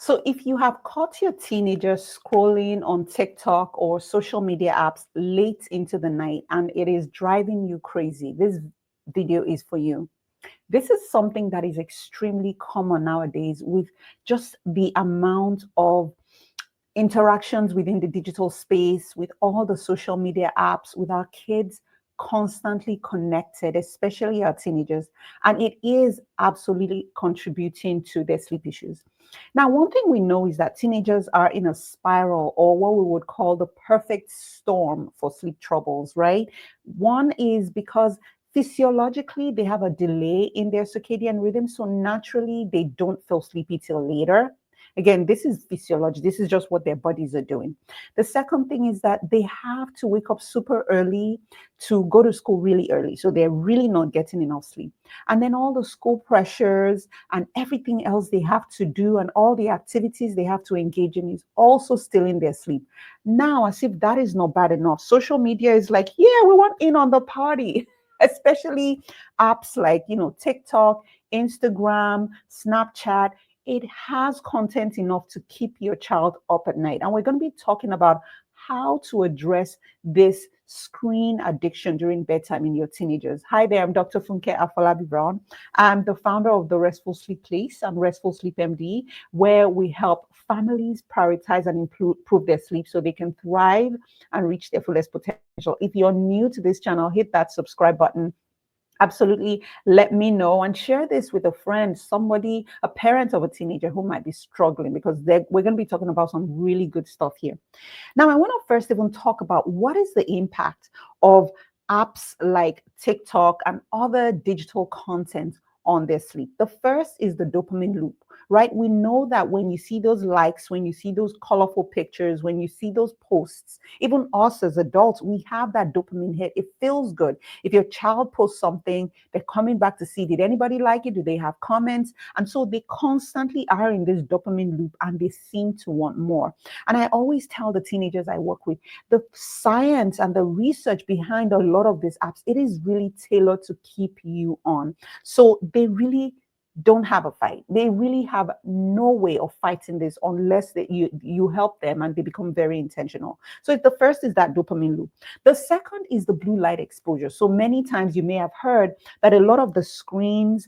So if you have caught your teenager scrolling on TikTok or social media apps late into the night and it is driving you crazy, this video is for you. This is something that is extremely common nowadays with just the amount of interactions within the digital space, with all the social media apps, with our kids constantly connected, especially our teenagers. And it is absolutely contributing to their sleep issues. Now, one thing we know is that teenagers are in a spiral, or what we would call the perfect storm for sleep troubles, right? One is because physiologically they have a delay in their circadian rhythm, so naturally they don't feel sleepy till later. Again, this is physiology. This is just what their bodies are doing. The second thing is that they have to wake up super early to go to school really early. So they're really not getting enough sleep. And then all the school pressures and everything else they have to do and all the activities they have to engage in is also stealing their sleep. Now, as if that is not bad enough, social media is like, yeah, we want in on the party. Especially apps like, TikTok, Instagram, Snapchat. It has content enough to keep your child up at night. And we're going to be talking about how to address this screen addiction during bedtime in your teenagers. Hi there, I'm Dr. Funke Afolabi-Brown. I'm the founder of the Restful Sleep Place and Restful Sleep MD, where we help families prioritize and improve their sleep so they can thrive and reach their fullest potential. If you're new to this channel, hit that subscribe button. Absolutely. Let me know and share this with a friend, somebody, a parent of a teenager who might be struggling, because we're going to be talking about some really good stuff here. Now, I want to first even talk about what is the impact of apps like TikTok and other digital content on their sleep. The first is the dopamine loop, right? We know that when you see those likes, when you see those colorful pictures, when you see those posts, even us as adults, we have that dopamine hit. It feels good. If your child posts something, they're coming back to see, did anybody like it? Do they have comments? And so they constantly are in this dopamine loop and they seem to want more. And I always tell the teenagers I work with, the science and the research behind a lot of these apps, it is really tailored to keep you on. So they really don't have a fight. They really have no way of fighting this unless you help them and they become very intentional. So the first is that dopamine loop. The second is the blue light exposure. So many times you may have heard that a lot of the screens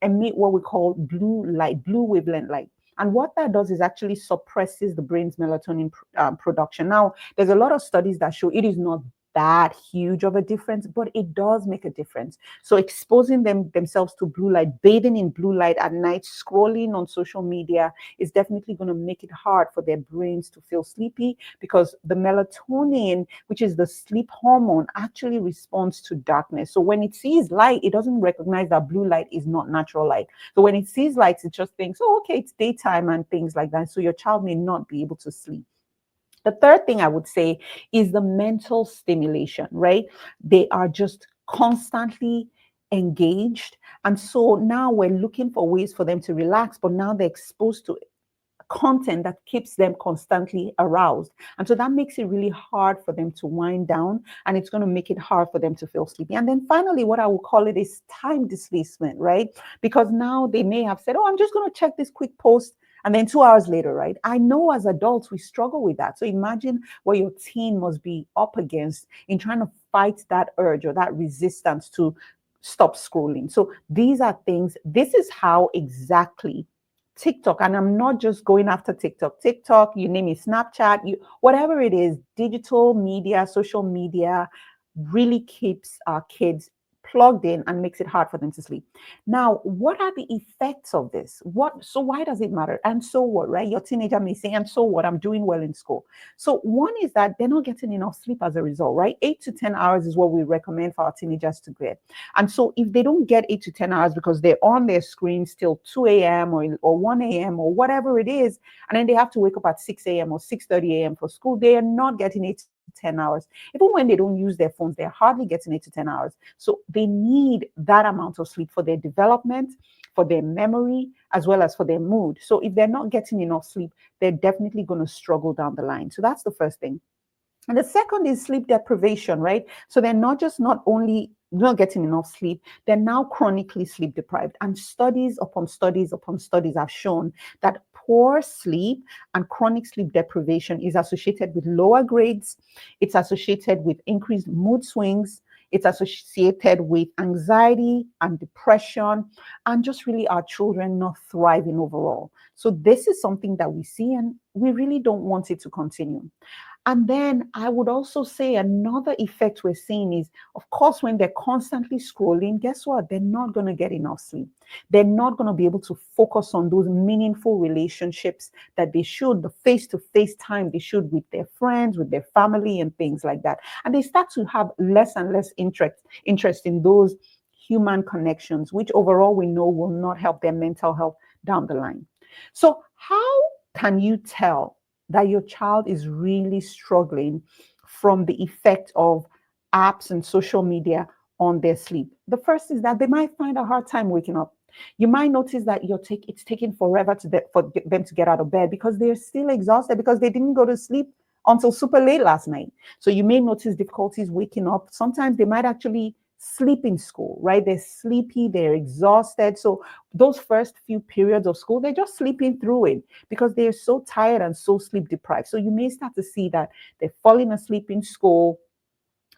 emit what we call blue light, blue wavelength light. And what that does is actually suppresses the brain's melatonin production. Now, there's a lot of studies that show it is not that huge of a difference, but it does make a difference. So exposing themselves to blue light, bathing in blue light at night, scrolling on social media is definitely going to make it hard for their brains to feel sleepy, because the melatonin, which is the sleep hormone, actually responds to darkness. So when it sees light, it doesn't recognize that blue light is not natural light. So when it sees lights, it just thinks, oh, okay, it's daytime and things like that. So your child may not be able to sleep. The third thing I would say is the mental stimulation, right? They are just constantly engaged. And so now we're looking for ways for them to relax, but now they're exposed to content that keeps them constantly aroused. And so that makes it really hard for them to wind down, and it's going to make it hard for them to feel sleepy. And then finally, what I would call it is time displacement, right? Because now they may have said, oh, I'm just going to check this quick post. And then 2 hours later, right? I know as adults, we struggle with that. So imagine what your teen must be up against in trying to fight that urge or that resistance to stop scrolling. So these are things, this is how exactly TikTok, and I'm not just going after TikTok, you name it, Snapchat, whatever it is, digital media, social media really keeps our kids plugged in and makes it hard for them to sleep. Now, what are the effects of this? So why does it matter? And so what, right? Your teenager may say, and so what? I'm doing well in school. So one is that they're not getting enough sleep as a result, right? 8 to 10 hours is what we recommend for our teenagers to get. And so if they don't get 8 to 10 hours because they're on their screens till 2 a.m. or 1 a.m. or whatever it is, and then they have to wake up at 6 a.m. or 6:30 a.m. for school, they are not getting 8 to 10 hours. Even when they don't use their phones, they're hardly getting 8 to 10 hours. So they need that amount of sleep for their development, for their memory, as well as for their mood. So if they're not getting enough sleep, they're definitely going to struggle down the line. So that's the first thing. And the second is sleep deprivation, right? So they're not only not getting enough sleep, they're now chronically sleep deprived. And studies upon studies upon studies have shown that poor sleep and chronic sleep deprivation is associated with lower grades. It's associated with increased mood swings. It's associated with anxiety and depression, and just really our children not thriving overall. So, this is something that we see, and we really don't want it to continue. And then I would also say another effect we're seeing is, of course, when they're constantly scrolling, guess what? They're not going to get enough sleep. They're not going to be able to focus on those meaningful relationships that they should, the face to face time they should with their friends, with their family, and things like that. And they start to have less and less interest in those human connections, which overall we know will not help their mental health down the line. So, how can you tell that your child is really struggling from the effect of apps and social media on their sleep? The first is that they might find a hard time waking up. You might notice that it's taking forever for them to get out of bed because they're still exhausted because they didn't go to sleep until super late last night. So you may notice difficulties waking up. Sometimes they might actually sleep in school, right? They're sleepy, they're exhausted. So those first few periods of school, they're just sleeping through it because they're so tired and so sleep deprived. So you may start to see that they're falling asleep in school.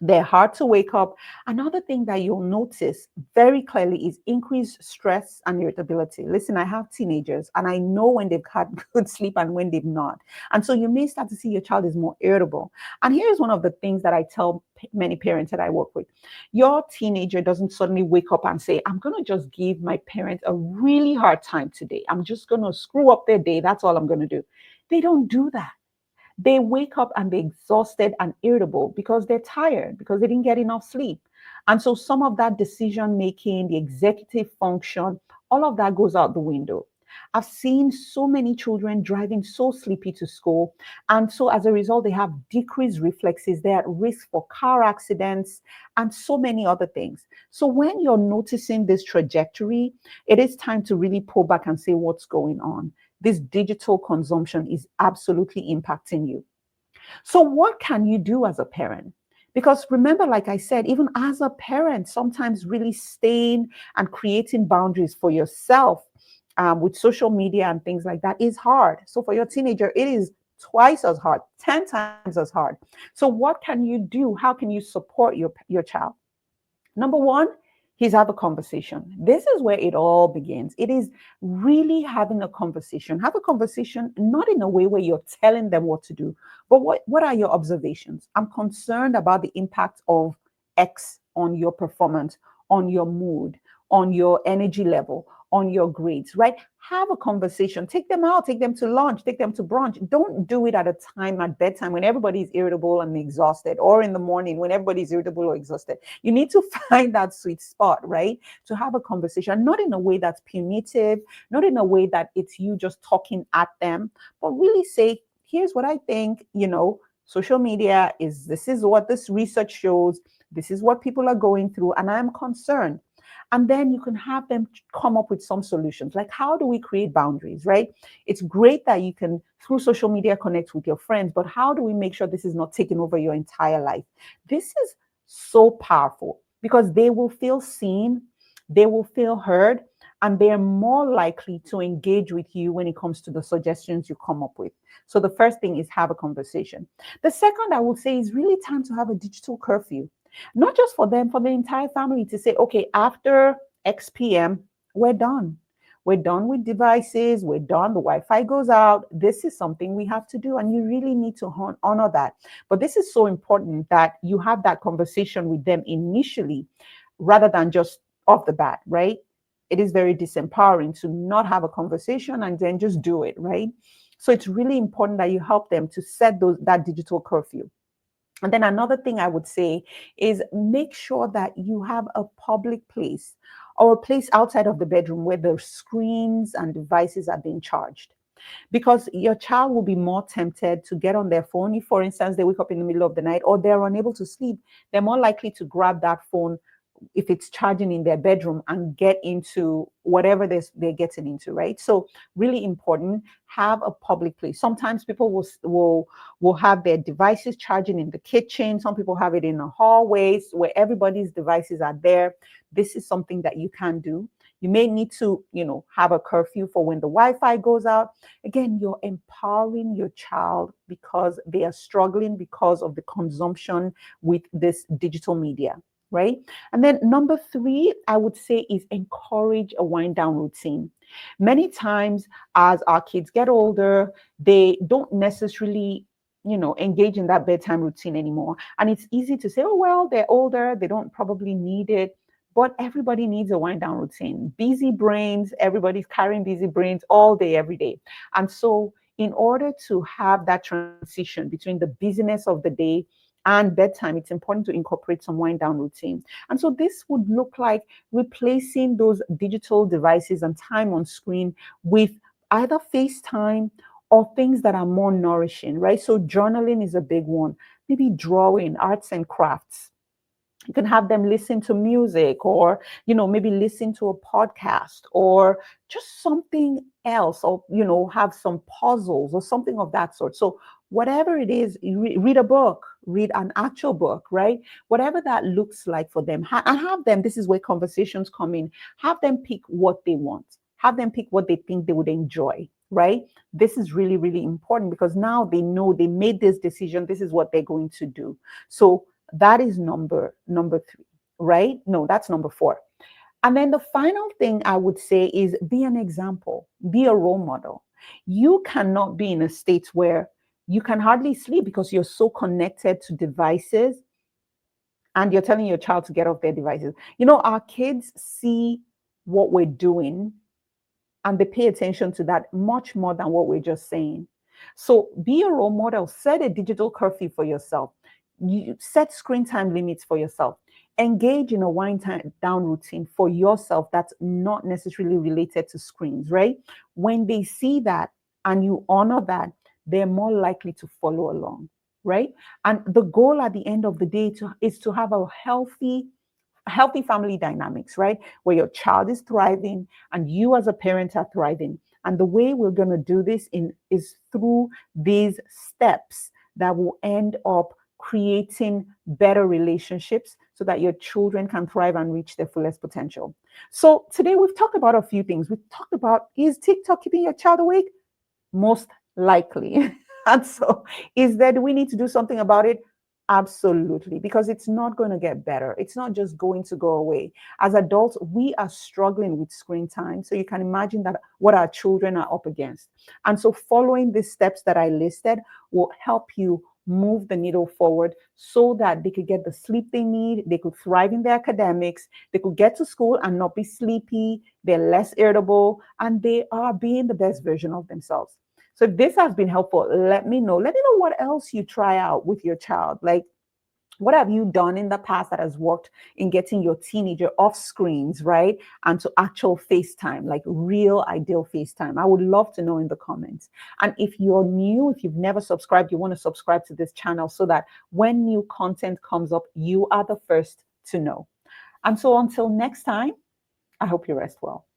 They're hard to wake up. Another thing that you'll notice very clearly is increased stress and irritability. Listen, I have teenagers and I know when they've had good sleep and when they've not. And so you may start to see your child is more irritable. And here's one of the things that I tell many parents that I work with. Your teenager doesn't suddenly wake up and say, I'm going to just give my parent a really hard time today. I'm just going to screw up their day. That's all I'm going to do. They don't do that. They wake up and they're exhausted and irritable because they're tired, because they didn't get enough sleep. And so some of that decision making, the executive function, all of that goes out the window. I've seen so many children driving so sleepy to school. And so as a result, they have decreased reflexes. They're at risk for car accidents and so many other things. So when you're noticing this trajectory, it is time to really pull back and say what's going on. This digital consumption is absolutely impacting you. So, what can you do as a parent? Because remember, like I said, even as a parent, sometimes really staying and creating boundaries for yourself with social media and things like that is hard. So, for your teenager, it is twice as hard, 10 times as hard. So, what can you do? How can you support your child? Number one, is have a conversation. This is where it all begins. It is really having a conversation. Have a conversation, not in a way where you're telling them what to do, but what are your observations? I'm concerned about the impact of X on your performance, on your mood, on your energy level, on your grades, right? Have a conversation. Take them out, take them to lunch, take them to brunch. Don't do it at a time at bedtime when everybody's irritable and exhausted, or in the morning when everybody's irritable or exhausted. You need to find that sweet spot, right? To have a conversation, not in a way that's punitive, not in a way that it's you just talking at them, but really say, here's what I think, social media this is what this research shows, this is what people are going through, and I'm concerned. And then you can have them come up with some solutions. Like, how do we create boundaries, right? It's great that you can, through social media, connect with your friends, but how do we make sure this is not taking over your entire life? This is so powerful because they will feel seen, they will feel heard, and they're more likely to engage with you when it comes to the suggestions you come up with. So the first thing is have a conversation. The second, I would say, is really time to have a digital curfew. Not just for them, for the entire family to say, okay, after X PM, we're done. We're done with devices. We're done. The Wi-Fi goes out. This is something we have to do. And you really need to honor that. But this is so important that you have that conversation with them initially rather than just off the bat, right? It is very disempowering to not have a conversation and then just do it, right? So it's really important that you help them to set that digital curfew. And then another thing I would say is make sure that you have a public place or a place outside of the bedroom where the screens and devices are being charged. Because your child will be more tempted to get on their phone. If, for instance, they wake up in the middle of the night or they're unable to sleep, they're more likely to grab that phone if it's charging in their bedroom and get into whatever they're getting into, right? So really important, have a public place. Sometimes people will have their devices charging in the kitchen. Some people have it in the hallways where everybody's devices are there. This is something that you can do. You may need to, have a curfew for when the Wi-Fi goes out. Again, you're empowering your child because they are struggling because of the consumption with this digital media, right? And then number three, I would say, is encourage a wind down routine. Many times as our kids get older, they don't necessarily engage in that bedtime routine anymore. And it's easy to say, oh, well, they're older, they don't probably need it. But everybody needs a wind down routine. Busy brains, everybody's carrying busy brains all day, every day. And so, in order to have that transition between the busyness of the day and bedtime, it's important to incorporate some wind down routine. And so, this would look like replacing those digital devices and time on screen with either FaceTime or things that are more nourishing, right? So, journaling is a big one, maybe drawing, arts and crafts. You can have them listen to music, or maybe listen to a podcast or just something else, or have some puzzles or something of that sort. So whatever it is, read a book, read an actual book, right? Whatever that looks like for them, and have them, this is where conversations come in, have them pick what they want, have them pick what they think they would enjoy, right? This is really, really important, because now they know they made this decision, this is what they're going to do. So that is number three, right? No, that's number four. And then the final thing I would say is be an example, be a role model. You cannot be in a state where you can hardly sleep because you're so connected to devices, and you're telling your child to get off their devices. Our kids see what we're doing and they pay attention to that much more than what we're just saying. So be a role model, set a digital curfew for yourself. You set screen time limits for yourself. Engage in a wind down routine for yourself that's not necessarily related to screens, right? When they see that and you honor that, they're more likely to follow along, right? And the goal at the end of the day is to have a healthy family dynamics, right? Where your child is thriving and you as a parent are thriving. And the way we're going to do this is through these steps that will end up creating better relationships so that your children can thrive and reach their fullest potential. So today we've talked about a few things. We've talked about, is TikTok keeping your child awake? Most likely. And so, do we need to do something about it? Absolutely, because it's not going to get better. It's not just going to go away. As adults, we are struggling with screen time. So you can imagine that what our children are up against. And so following the steps that I listed will help you move the needle forward so that they could get the sleep they need, they could thrive in their academics, they could get to school and not be sleepy, they're less irritable, and they are being the best version of themselves. So if this has been helpful, let me know. Let me know what else you try out with your child. Like, what have you done in the past that has worked in getting your teenager off screens, right? And to actual FaceTime, like real ideal FaceTime. I would love to know in the comments. And if you're new, if you've never subscribed, you want to subscribe to this channel so that when new content comes up, you are the first to know. And so until next time, I hope you rest well.